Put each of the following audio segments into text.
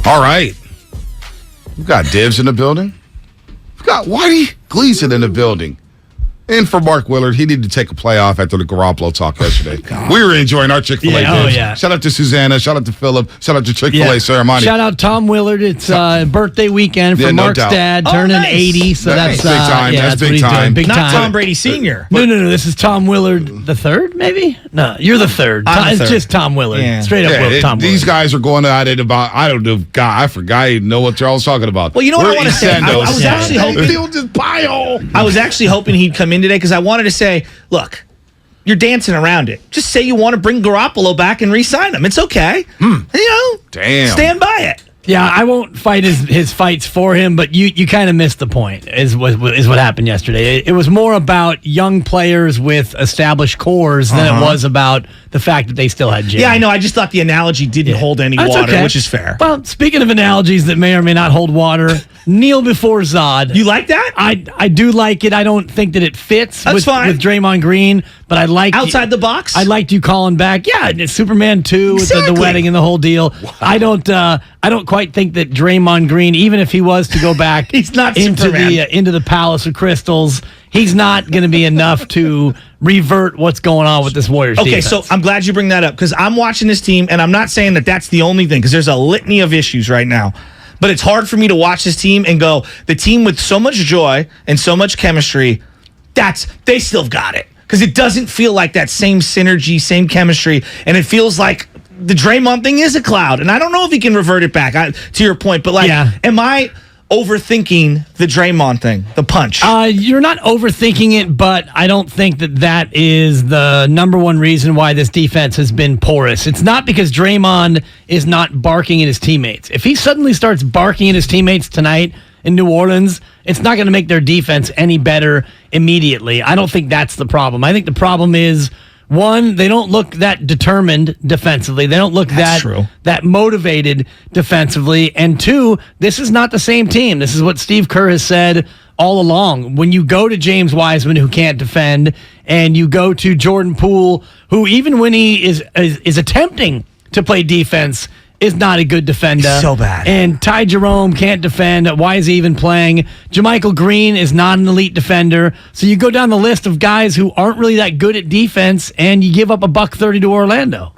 All right. We've got Dibs in the building. We've got Whitey Gleason in the building. And for Mark Willard, he needed to take a play off after the Garoppolo talk yesterday. We were enjoying our Chick-fil-A dibs. Shout out to Susanna. Shout out to Philip. Shout out to Chick-fil-A ceremony. Shout out Tom Willard. It's birthday weekend for Mark's dad, turning 80. So that's big time. that's big time. Big Not time. Tom Brady Sr. No. This is Tom Willard the third, maybe? No, you're the third. It's just Tom Willard. Yeah. Straight up Tom Willard. These guys are going at it about, I don't know, God, I forgot. I didn't know what y'all was talking about. Well, you know what I want to say? I was actually hoping. I was actually hoping he'd come in today because I wanted to say, look, you're dancing around it. Just say you want to bring Garoppolo back and re-sign him. It's okay. Damn. Stand by it. Yeah, I won't fight his fights for him, but you kind of missed the point, is what happened yesterday. It was more about young players with established cores than it was about the fact that they still had James. Yeah, I know. I just thought the analogy didn't hold any water, which is fair. Well, speaking of analogies that may or may not hold water, kneel before Zod. You like that? I do like it. I don't think that it fits with Draymond Green, but I like outside the box. I liked you calling back. Yeah, it's Superman 2 with the wedding and the whole deal. Wow. I don't quite think that Draymond Green, even if he was to go back he's not into the Palace of Crystals, he's not going to be enough to revert what's going on with this Warriors defense. So I'm glad you bring that up because I'm watching this team, and I'm not saying that that's the only thing because there's a litany of issues right now. But it's hard for me to watch this team and go, the team with so much joy and so much chemistry, they still got it. Because it doesn't feel like that same synergy, same chemistry, and it feels like the Draymond thing is a cloud. And I don't know if he can revert it back, to your point. But, am I overthinking the Draymond thing, the punch? You're not overthinking it, but I don't think that is the number one reason why this defense has been porous. It's not because Draymond is not barking at his teammates. If he suddenly starts barking at his teammates tonight in New Orleans, it's not going to make their defense any better immediately. I don't think that's the problem. I think the problem is, one, they don't look that determined defensively. They don't look that motivated defensively. And two, this is not the same team. This is what Steve Kerr has said all along. When you go to James Wiseman, who can't defend, and you go to Jordan Poole, who even when he is attempting to play defense, is not a good defender. He's so bad. And Ty Jerome can't defend. Why is he even playing? JaMychal Green is not an elite defender. So you go down the list of guys who aren't really that good at defense, and you give up $130 to Orlando.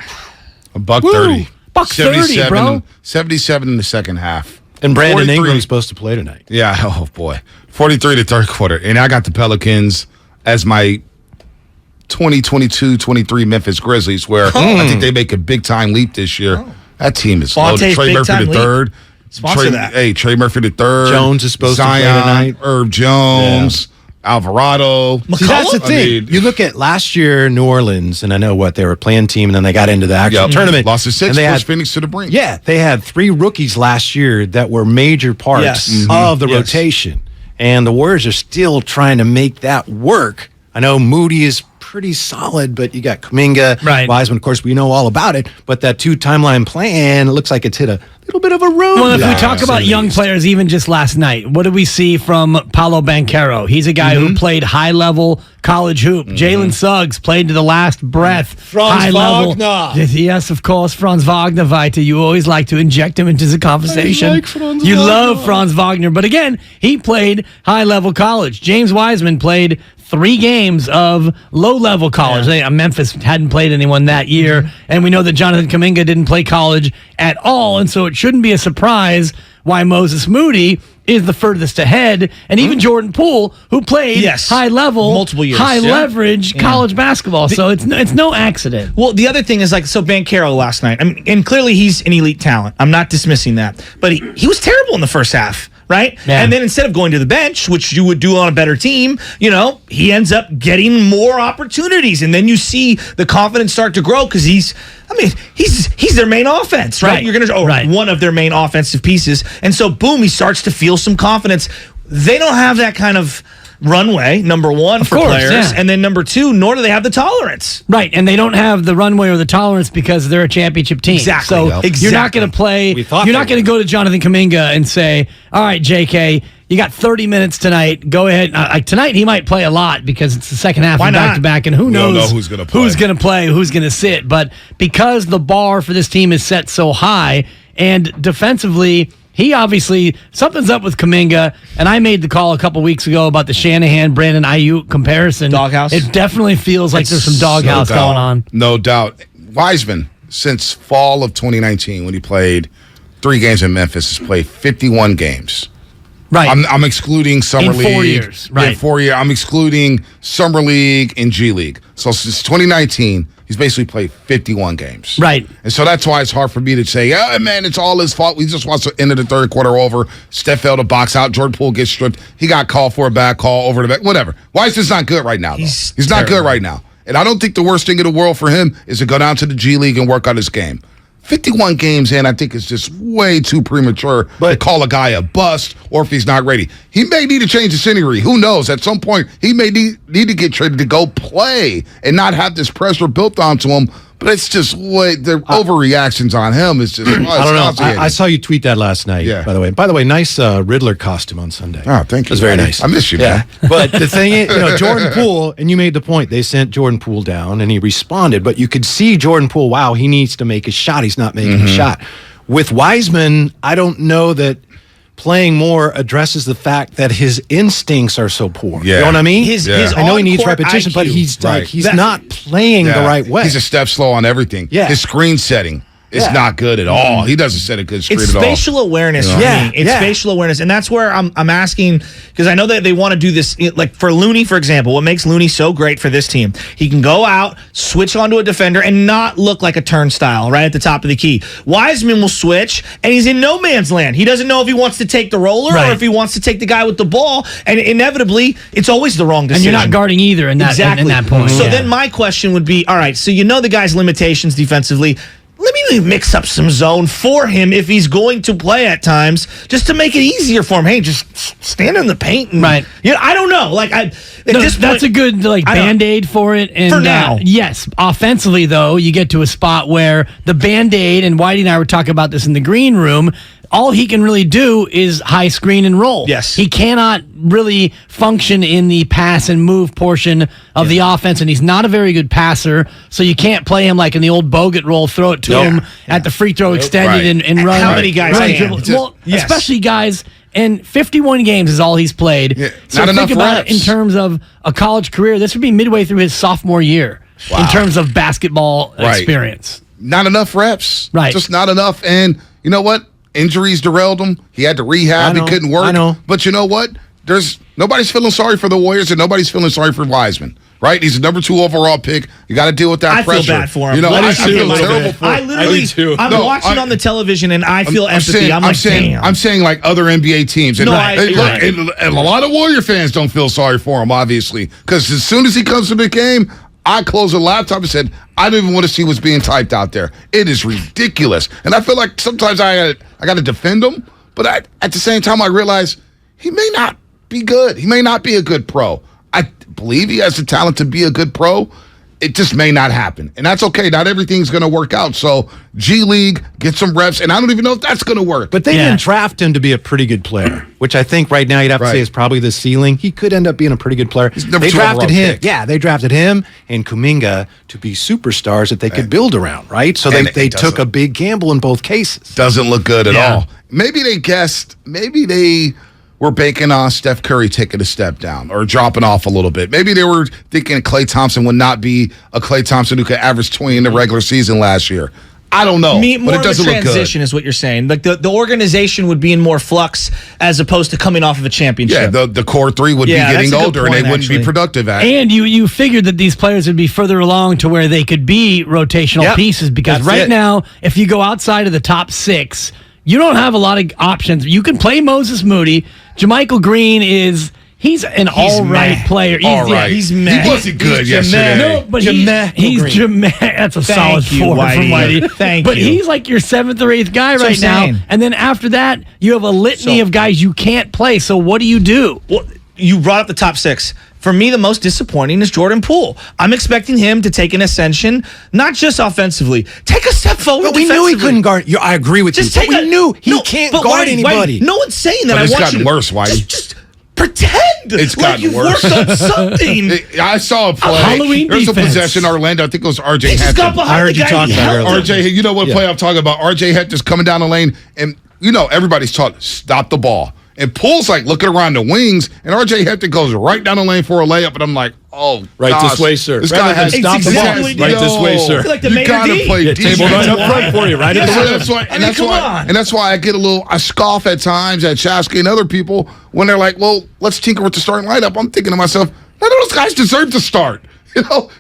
$130. $130, bro. 77 in the second half. And Brandon Ingram's supposed to play tonight. Yeah, oh boy. 43 to third quarter. And I got the Pelicans as my 2022-23 Memphis Grizzlies, where I think they make a big-time leap this year. That team is loaded. Trey Murphy the third. Sponsor that. Hey, Trey Murphy the third. Jones is supposed to play tonight. Herb Jones. Alvarado. See, that's the thing. You look at last year, New Orleans, and I know they were a playing team, and then they got into the actual tournament. Lost to 6, pushed Phoenix to the brink. Yeah, they had 3 rookies last year that were major parts of the rotation. And the Warriors are still trying to make that work. I know Moody is pretty solid, but you got Kuminga, Wiseman, of course, we know all about it, but that 2-timeline plan, it looks like it's hit a little bit of a road. Well, if we talk about young players, even just last night, what did we see from Paolo Banchero? He's a guy who played high-level college hoop. Jalen Suggs played to the last breath. Franz Wagner. Yes, of course, Franz Wagner, Vita. You always like to inject him into the conversation. I like Franz you Wagner. love Franz Wagner, but again, he played high-level college. James Wiseman played 3 games of low-level college. Memphis hadn't played anyone that year, and we know that Jonathan Kuminga didn't play college at all, and so it shouldn't be a surprise why Moses Moody is the furthest ahead, and even Jordan Poole, who played high-level, multiple years, high-leverage college basketball. So it's no accident. Well, the other thing is, so Banchero last night, and clearly he's an elite talent. I'm not dismissing that. But he was terrible in the first half. Right? Yeah. And then instead of going to the bench, which you would do on a better team, he ends up getting more opportunities. And then you see the confidence start to grow because he's their main offense, right? You're going to one of their main offensive pieces. And so, boom, he starts to feel some confidence. They don't have that kind of runway, number one, for players. And then number two, nor do they have the tolerance. Right, and they don't have the runway or the tolerance because they're a championship team. Exactly. So you're not going to play, you're not going to go to Jonathan Kuminga and say, all right, JK, you got 30 minutes tonight. Go ahead. Tonight he might play a lot because it's the second half of back-to-back, and who knows who's going to play, who's going to sit. But because the bar for this team is set so high, And defensively, he obviously, something's up with Kuminga, and I made the call a couple weeks ago about the Shanahan-Brandon Ayuk comparison. Doghouse? It definitely feels like there's some doghouse going on. No doubt. Wiseman, since fall of 2019, when he played 3 games in Memphis, has played 51 games. Right. I'm excluding Summer League. In 4 years, right. In 4 years. I'm excluding Summer League and G League. So since 2019, he's basically played 51 games. Right. And so that's why it's hard for me to say, man, it's all his fault. We just watched the end of the third quarter over. Steph failed to box out. Jordan Poole gets stripped. He got called for a bad call over the back. Whatever. Wiseman's not good right now, though. He's not good right now. And I don't think the worst thing in the world for him is to go down to the G League and work on his game. 51 games in, I think it's just way too premature to call a guy a bust or if he's not ready. He may need to change the scenery. Who knows? At some point, he may need to get traded to go play and not have this pressure built onto him. But it's just the overreactions on him is just. I don't know. I saw you tweet that last night. Yeah. By the way, nice Riddler costume on Sunday. Oh, thank you. It was very nice. I miss you, man. But the thing is, Jordan Poole, and you made the point. They sent Jordan Poole down, and he responded. But you could see Jordan Poole. Wow, he needs to make a shot. He's not making a shot. With Wiseman, I don't know that playing more addresses the fact that his instincts are so poor. Yeah. You know what I mean? I know he needs repetition, but he's not playing the right way. He's a step slow on everything. Yeah. His screen setting is not good at all. He doesn't set a good screen at all. It's spatial awareness for me. It's spatial awareness. And that's where I'm asking, because I know that they want to do this, like for Looney, for example, what makes Looney so great for this team, he can go out, switch onto a defender, and not look like a turnstile right at the top of the key. Wiseman will switch, and he's in no man's land. He doesn't know if he wants to take the roller or if he wants to take the guy with the ball, and inevitably, it's always the wrong decision. And you're not guarding either in that, in that point. So then my question would be, all right, so you know the guy's limitations defensively. Let me mix up some zone for him if he's going to play at times, just to make it easier for him. Hey, just stand in the paint. And, I don't know. That's a good Band-Aid for it. And, for now. Yes. Offensively, though, you get to a spot where the Band-Aid, and Whitey and I were talking about this in the green room, all he can really do is high screen and roll. Yes. He cannot really function in the pass and move portion of the offense, and he's not a very good passer, so you can't play him like in the old Bogut roll, throw it to him at the free throw extended and run. How many guys can? Well, especially guys, and 51 games is all he's played. Yeah. So Not think enough about reps. it in terms of a college career. This would be midway through his sophomore year in terms of basketball experience. Not enough reps. Right. Just not enough. And you know what? Injuries derailed him. He had to rehab. He couldn't work. I know. But you know what? Nobody's feeling sorry for the Warriors, and nobody's feeling sorry for Wiseman. Right? He's a number 2 overall pick. You got to deal with that pressure. I feel bad for him. You know, I feel terrible for him. I literally, I'm watching on the television, and I feel empathy. Damn. I'm saying like other NBA teams. And and a lot of Warrior fans don't feel sorry for him, obviously, because as soon as he comes to the game, I closed the laptop and said, I don't even want to see what's being typed out there. It is ridiculous. And I feel like sometimes I got to defend him, but at the same time, I realize he may not be good. He may not be a good pro. I believe he has the talent to be a good pro. It just may not happen. And that's okay. Not everything's going to work out. So G League, get some reps, and I don't even know if that's going to work. But they didn't draft him to be a pretty good player, which I think right now you'd have to say is probably the ceiling. He could end up being a pretty good player. They drafted him. Pick. Yeah, they drafted him and Kuminga to be superstars that they could build around, right? So they took a big gamble in both cases. Doesn't look good at all. Maybe they guessed, maybe they were banking on Steph Curry taking a step down or dropping off a little bit. Maybe they were thinking Klay Thompson would not be a Klay Thompson who could average 20 in the regular season last year. I don't know, but it doesn't look good. Transition is what you're saying. Like the organization would be in more flux as opposed to coming off of a championship. Yeah, the core 3 would be getting older and they wouldn't be productive at it. And you figured that these players would be further along to where they could be rotational pieces, because now, if you go outside of the top 6, you don't have a lot of options. You can play Moses Moody. JaMychal Green he's an all right player. He's meh. He wasn't good yesterday. No, but he's that's a solid 4 from Whitey. Thank you. But he's like your 7th or 8th guy right now. And then after that, you have a litany of guys you can't play. So what do you do? Well, you brought up the top 6. For me, the most disappointing is Jordan Poole. I'm expecting him to take an ascension, not just offensively. Take a step forward. But we knew he couldn't guard. I agree with you. We knew he can't guard anybody. Whitey, no one's saying that. But it's gotten worse, Whitey. Just Pretend It's like gotten you've worse. worked on something. I saw a play. Halloween There's a defense. possession, Orlando. I think it was R.J. He just got Hampton. behind I heard the you guy. talk He about held it him. R.J., you know what play I'm talking about? R.J. Hampton's coming down the lane, and everybody's taught stop the ball. And Poole's like looking around the wings, and R.J. Hampton goes right down the lane for a layup, and I'm like, oh, Right gosh, this way, sir. This Rather guy than has stop the ball. Right this way, sir. Like the you main gotta D. play Yeah, defense. table right up front for you, right at the So rim. that's why, I mean, come on. and that's why I scoff at times at Shasky and other people when they're like, well, let's tinker with the starting lineup. I'm thinking to myself, none of those guys deserve to start.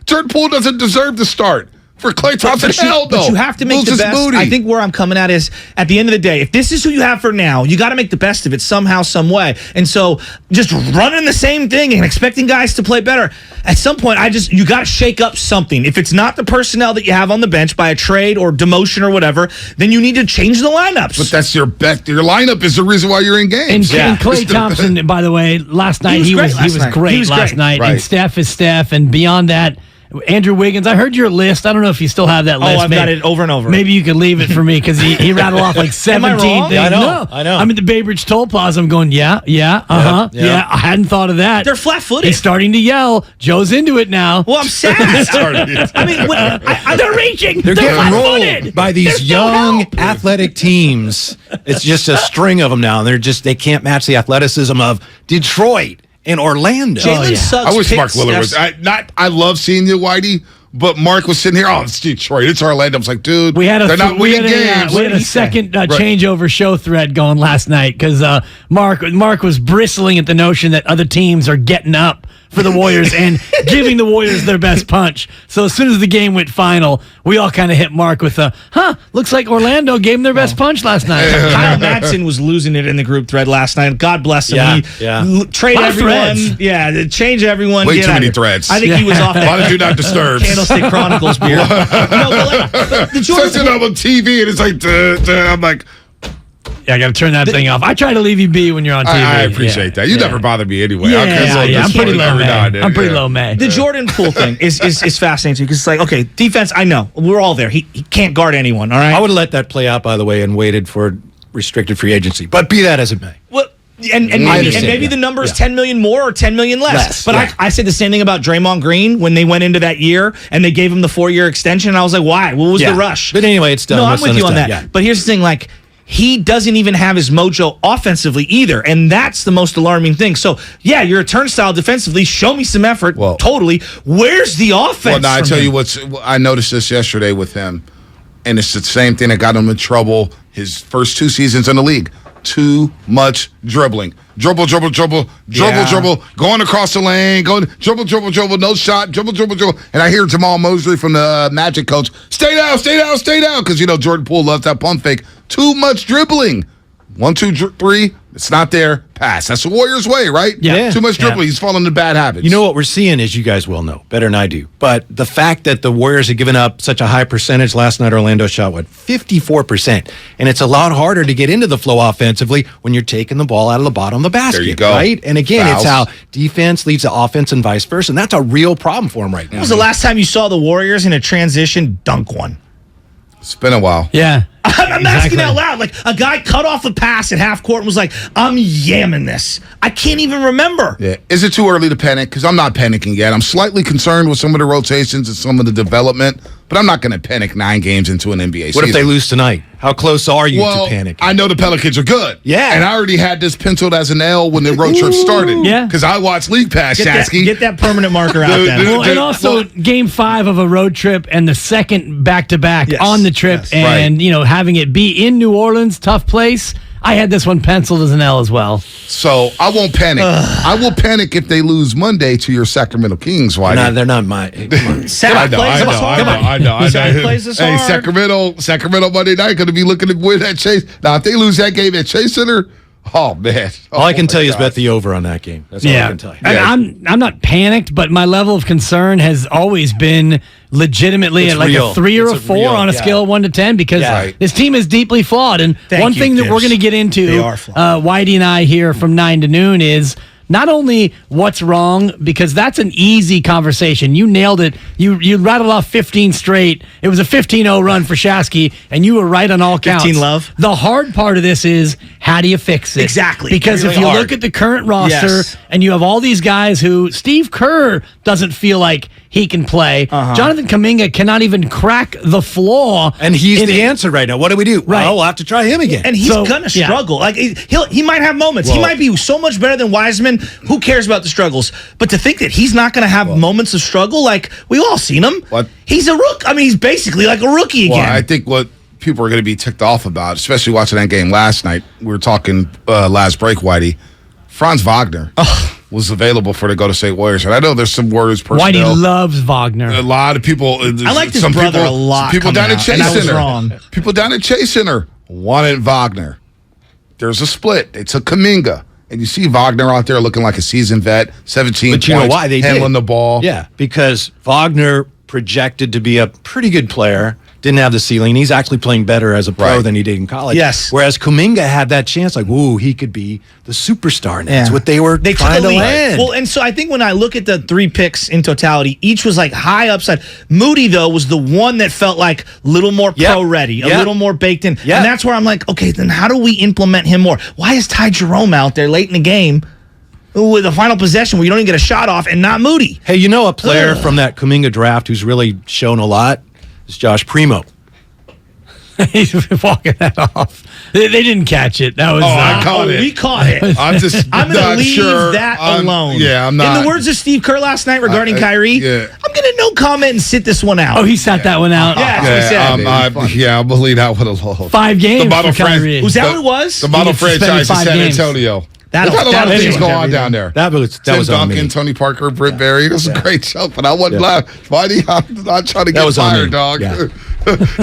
Jordan Poole doesn't deserve to start. For Klay Thompson, But you have to make the best. Moody. I think where I'm coming at is, at the end of the day, if this is who you have for now, you got to make the best of it somehow, some way. And so just running the same thing and expecting guys to play better, at some point, you got to shake up something. If it's not the personnel that you have on the bench by a trade or demotion or whatever, then you need to change the lineups. But that's your bet. Your lineup is the reason why you're in games. And Klay Thompson, by the way, last night he was great last night. Right. And Steph is Steph, and beyond that, Andrew Wiggins, I heard your list. I don't know if you still have that list. I've got it over and over. Maybe you could leave it for me because he rattled off like 17 wrong? things. Yeah, I know. No. I know. I'm at the Bay Bridge Toll Plaza. I'm going, yeah. I hadn't thought of that. They're flat-footed. He's starting to yell. Joe's into it now. Well, I'm sad. I mean, They're reaching. They're getting flat-footed. rolled by these There's no young help. athletic teams. It's just a string of them now. They can't match the athleticism of Detroit and Orlando. Jalen Suggs I wish picked Mark Willard was. Steph's- I love seeing you, Whitey. But Mark was sitting here. Oh, it's Detroit. It's Orlando. I was like, dude, they're not winning games. We had a second changeover show thread going last night because Mark was bristling at the notion that other teams are getting up for the Warriors and giving the Warriors their best punch. So as soon as the game went final, we all kind of hit Mark with looks like Orlando gave him their best punch last night. Kyle Madsen was losing it in the group thread last night. God bless him. Trade A lot of everyone. threads. Yeah, change everyone. Way get too out many of here. threads. I think he was off A lot of that do not disturb. Candlestick Chronicles beer. No, but the Sets it Jordan up on TV, and it's like, I'm like, Yeah, I got to turn that thing off. I try to leave you be when you're on TV. I appreciate that. You never bother me anyway. I'm pretty low, man. I'm pretty low, man. The Jordan Poole thing is fascinating because it's like, okay, defense, I know. We're all there. He can't guard anyone, all right? I would have let that play out, by the way, and waited for restricted free agency. But be that as it may. Well, and maybe the number is 10 million more or 10 million less. But I said the same thing about Draymond Green when they went into that year and they gave him the 4-year extension. And I was like, why? What was the rush? But anyway, it's done. No, I'm What's with done you is on done. that. Yeah. But here's the thing, like, he doesn't even have his mojo offensively either. And that's the most alarming thing. So, yeah, you're a turnstile defensively. Show me some effort. Well, totally. Where's the offense? Well, no, I tell you I noticed this yesterday with him, and it's the same thing that got him in trouble his first 2 seasons in the league. Too much dribbling. Dribble, going across the lane, dribble, no shot, dribble. And I hear Jamal Mosley from the Magic coach, stay down, because, Jordan Poole loves that pump fake. Too much dribbling. 1, 2, 3, it's not there. Pass. That's the Warriors' way, right? Yeah. Too much dribbling. He's falling into bad habits. You know what we're seeing, as you guys well know, better than I do. But the fact that the Warriors have given up such a high percentage last night, Orlando shot, 54%. And it's a lot harder to get into the flow offensively when you're taking the ball out of the bottom of the basket. There you go. Right? And again, Fouls. it's how defense leads to offense and vice versa. And that's a real problem for him right now. When was the last time you saw the Warriors in a transition dunk one? It's been a while. Yeah. I'm asking out loud. Like, a guy cut off a pass at half court and was like, I'm yamming this. I can't even remember. Yeah. Is it too early to panic? Because I'm not panicking yet. I'm slightly concerned with some of the rotations and some of the development, but I'm not going to panic 9 games into an NBA season. What if they lose tonight? How close are you to panic? I know the Pelicans are good. Yeah. And I already had this penciled as an L when the road trip started. Yeah. Because I watched League Pass, Shasky. Get that permanent marker out then. Well, and also Game 5 of a road trip and the second back-to-back Yes, on the trip, yes. and having it be in New Orleans, tough place. I had this one penciled as an L as well. So I won't panic. I will panic if they lose Monday to your Sacramento Kings. Why? No, they're not my. Come on. Sac plays us hard. Sac plays us Hey, hard. Sacramento Monday night going to be looking to win that Chase. Now, if they lose that game at Chase Center, oh man! All I can tell you is bet the over on that game. That's all I can tell you. And I'm not panicked, but my level of concern has always been legitimately It's at like real. a 3 or It's a 4 real, on a scale of 1 to 10 because this team is deeply flawed. And one thing that we're going to get into, They are flawed. Whitey and I here from 9 to noon is not only what's wrong, because that's an easy conversation. You nailed it. You rattled off 15 straight. It was a 15-0 run for Shasky, and you were right on all counts. 15 love. The hard part of this is how do you fix it? Exactly. Because Really if you hard. look at the current roster Yes. and you have all these guys who Steve Kerr doesn't feel like he can play, Jonathan Kuminga cannot even crack the floor. And he's in the it. answer right now. What do we do? Right. Well, we'll have to try him again. And he's So, gonna yeah. struggle. Like he might have moments. He might be so much better than Wiseman. Who cares about the struggles? But to think that he's not gonna have moments of struggle, like we all seen him. What? He's a rook. I mean, he's basically like a rookie again. Well, I think what people are going to be ticked off about, especially watching that game last night, we were talking last break, Whitey, Franz Wagner was available for the Golden State Warriors. And I know there's some Warriors personnel. Whitey loves Wagner. A lot of people. I like his brother a lot. People down at Chase and I was Center. wrong. People down at Chase Center wanted Wagner. There's a split. It's a Kuminga. And you see Wagner out there looking like a seasoned vet, 17 But you points, know why they handling did. the ball. Yeah, because Wagner projected to be a pretty good player, didn't have the ceiling. He's actually playing better as a pro Right. than he did in college. Yes. Whereas Kuminga had that chance, like, ooh, he could be the superstar. And that's Yeah. what they were They took trying a to lead. land. Well, and so I think when I look at the 3 picks in totality, each was like high upside. Moody, though, was the one that felt like a little more Yep. pro ready, a Yep. little more baked in. Yep. And that's where I'm like, okay, then how do we implement him more? Why is Ty Jerome out there late in the game with the final possession where you don't even get a shot off and not Moody? Hey, you know a player from that Kuminga draft who's really shown a lot is Josh Primo. He's walking that off. They didn't catch it. That was. I caught it. We caught it. I'm just I'm going to not leave sure. that I'm- alone. Yeah, I'm not. In the words of Steve Kerr last night regarding Kyrie, yeah. I'm going to no comment and sit this one out. Oh, he sat that one out. Yeah. That's what he said. I'll believe that would have lost. 5 games The bottle for Kyrie. Was that what it was? The bottle He gets franchise suspended in 5 San games. Antonio. That'll- They've got a lot of that'll things change going on everything. down there. That was Tim on Duncan, me. Tony Parker, Britt Berry. It was a great show, but I wasn't laughing. Whitey, I'm not trying to That get was on fired, me. dog. Yeah.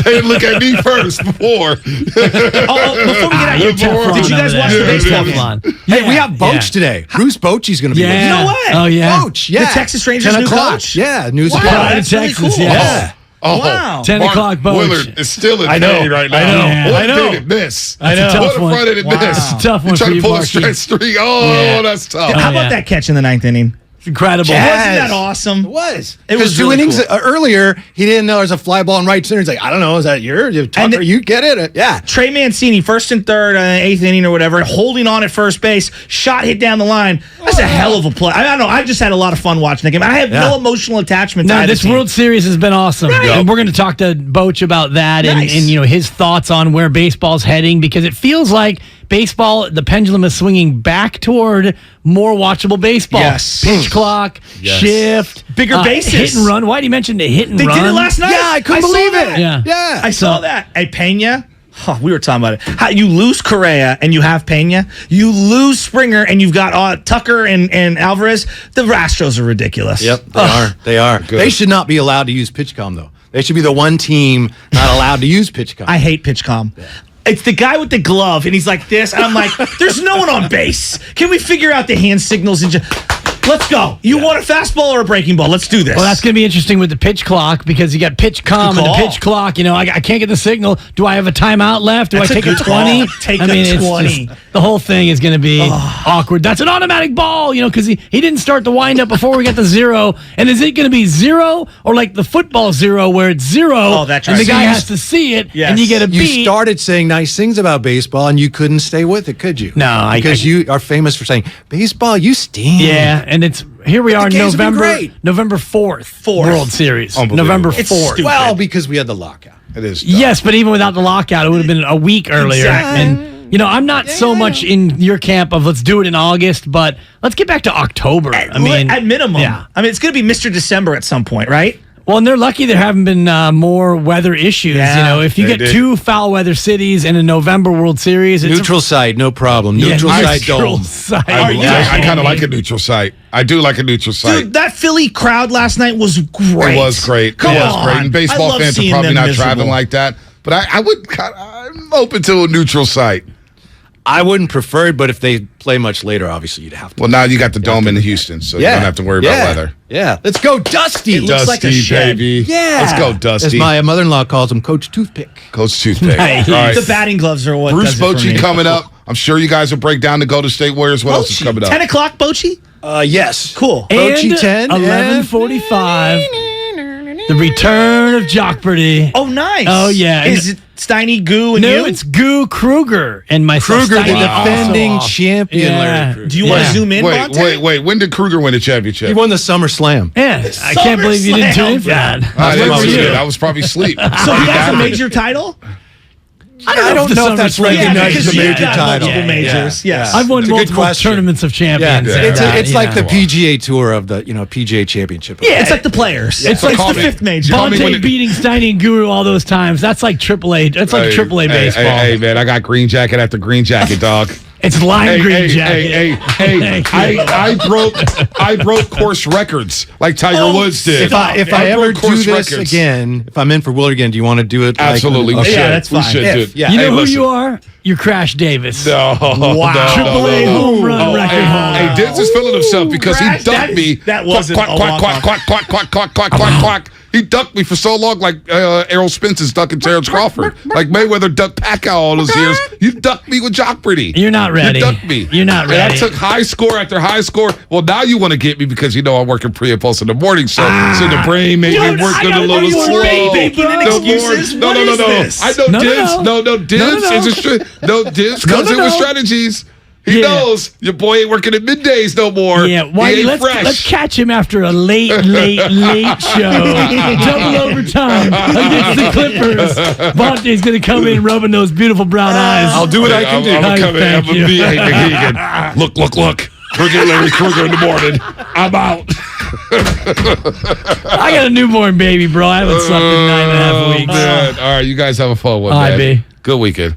They look at me first before. Before we get out here, Teflon did you guys watch the baseball game? Teflon. Hey, we have Boach Yeah. today. Bruce Bochy's going to be with us. Yeah. No way. Oh, yeah. Boach, yeah. The Texas Rangers 10 new o'clock. coach? Yeah, news Wow, o'clock. that's really Texas, cool. yeah. Oh, Wow. 10 Mark o'clock Boach. Willard is still in I know. pain right now. I know. Yeah. What I know. did it miss? That's a tough What a one. front did it Wow. miss? It's a tough one You're trying for to you, pull a Marky. straight streak. Oh, Yeah. that's tough. How about yeah. that catch in the 9th inning? It's incredible. Wasn't that awesome? It was. It was 2 really innings cool. earlier, he didn't know there was a fly ball in right center. He's like, I don't know, is that your Tucker? You get it? Yeah. Trey Mancini, first and third, 8th inning or whatever, holding on at first base, shot hit down the line. That's a hell of a play. I don't know. I just had a lot of fun watching the game. I have no emotional attachment to No, either this team. World Series has been awesome. Right. And we're going to talk to Boach about that Nice. and his thoughts on where baseball's heading, because it feels like baseball, the pendulum is swinging back toward more watchable baseball. Yes. Pitch clock, shift, Bigger bases. hit and run. Whitey mentioned the hit and They run. did it last night. Yeah, I couldn't saw believe that. it. Yeah. Yeah. I saw that. Hey, Pena. Oh, we were talking about it. How you lose Correa and you have Pena. You lose Springer and you've got Tucker and Alvarez. The Astros are ridiculous. Yep, they are. They are. They should not be allowed to use PitchCom, though. They should be the one team not allowed to use PitchCom. I hate PitchCom. It's the guy with the glove, and he's like this, and I'm like, there's no one on base. Can we figure out the hand signals and let's go. You want a fastball or a breaking ball? Let's do this. Well, that's going to be interesting with the pitch clock, because you got pitch com and the pitch clock. I can't get the signal. Do I have a timeout left? Do That's I a take a good 20? call. Take I a mean, 20. The whole thing is going to be awkward. That's an automatic ball, because he didn't start the windup before we got the 0. And is it going to be 0 or like the football 0 where it's 0 Oh, that's and the right. guy So you- has to see it Yes. and you get a You beat? started saying nice things about baseball, and you couldn't stay with it, could you? No, because you are famous for saying baseball. You stink. Yeah, and here we are, games have been great. November 4th, World Series. Unbelievable. November It's 4th. stupid. Well, because we had the lockout. It is. tough. Yes, but even without the lockout, it would have been a week earlier. Exactly. And I'm not so much in your camp of let's do it in August, but let's get back to October. at minimum. yeah. I mean, it's going to be Mr. December at some point, right? Well, and they're lucky there haven't been more weather issues. Yeah, If you they get did. 2 foul weather cities in a November World Series, it's Neutral site, no problem. Yeah, Neutral site neutral dome. site. I kind of like a neutral site. I do like a neutral site. Dude, that Philly crowd last night was great. It was great. Come it was on. great. And I baseball love fans are seeing probably them not miserable. driving like that. But I'm open to a neutral site. I wouldn't prefer it, but if they play much later, obviously you'd have to. Well, now you got the dome in Houston, so you don't have to worry about weather. Yeah, let's go, Dusty. looks like a Dusty, shed. baby. Yeah, Let's go, Dusty. As my mother-in-law calls him, Coach Toothpick. Coach Toothpick. Nice. All right. The batting gloves are what Bruce does it for Bochy me. coming up. I'm sure you guys will break down the Golden State Warriors. What else is coming up? 10 o'clock, Bochy? Yes. Cool. And Bochy 10 and- 11:45. The return of Jockberty. Oh, nice. Oh, yeah. Is it Steiny, Goo, and No, you? it's Goo Kruger and myself. Kruger, the Steiny defending also. champion, Yeah. Larry Kruger. Do you want to zoom in, Bonte? Wait. When did Kruger win the championship? He won the Summer Slam. Yeah, I can't believe you didn't tune in for that. I didn't What see about it. you? I was probably asleep. So he has a major title? I I don't know if that's recognized because as a you major got title. multiple majors. Yes. I've won It's a good multiple question. tournaments of champions. It's like the PGA Tour of the PGA Championship. Yeah. It's like the players. It's So like call the me. fifth major. Call me Bonte when it- beating Steiny and Guru all those times. That's like AAA. That's like AAA baseball. Hey, man, I got green jacket after green jacket, dog. It's lime green jacket. Hey, I broke course records like Tiger Woods did. If I ever broke do course this records. again, if I'm in for Willard again, do you want to do it? Absolutely, we Okay. should. Yeah, that's We fine. should, If- dude. yeah. You know Hey, who listen. you are? You're Crash Davis. No, AAA home run record holder. Hey, Dibs is feeling himself because Crash, he dunked me. that wasn't quack, a quack, walk-off. quack. He dunked me for so long, like Errol Spence is dunking Terrence Crawford. Like Mayweather dunked Pacquiao all those years. You dunked me with Jockberty. You're not ready. You dunked me. You're not ready. And I took high score after high score. Well, now you want to get me because you know I'm working pre and post in the morning, so the brain made me Dude, work I a gotta little know you slow. were making an excuses. No, What is no. this? I know No, Dibs. no. No, Dibs. No. Dibs comes in with strategies. He Yeah. knows your boy ain't working at middays no more. Yeah, He Whitey, ain't fresh. let's catch him after a late show. Double overtime against the Clippers. Bonte's going to come in rubbing those beautiful brown eyes. I'll do what I can do. I'm Hey, coming. I'm thank gonna you. be hey, Keegan. Look. We're getting Larry Kruger in the morning. I'm out. I got a newborn baby, bro. I haven't slept in 9.5 weeks. Man. All right, you guys have a fun one, All right, man. B. Good weekend.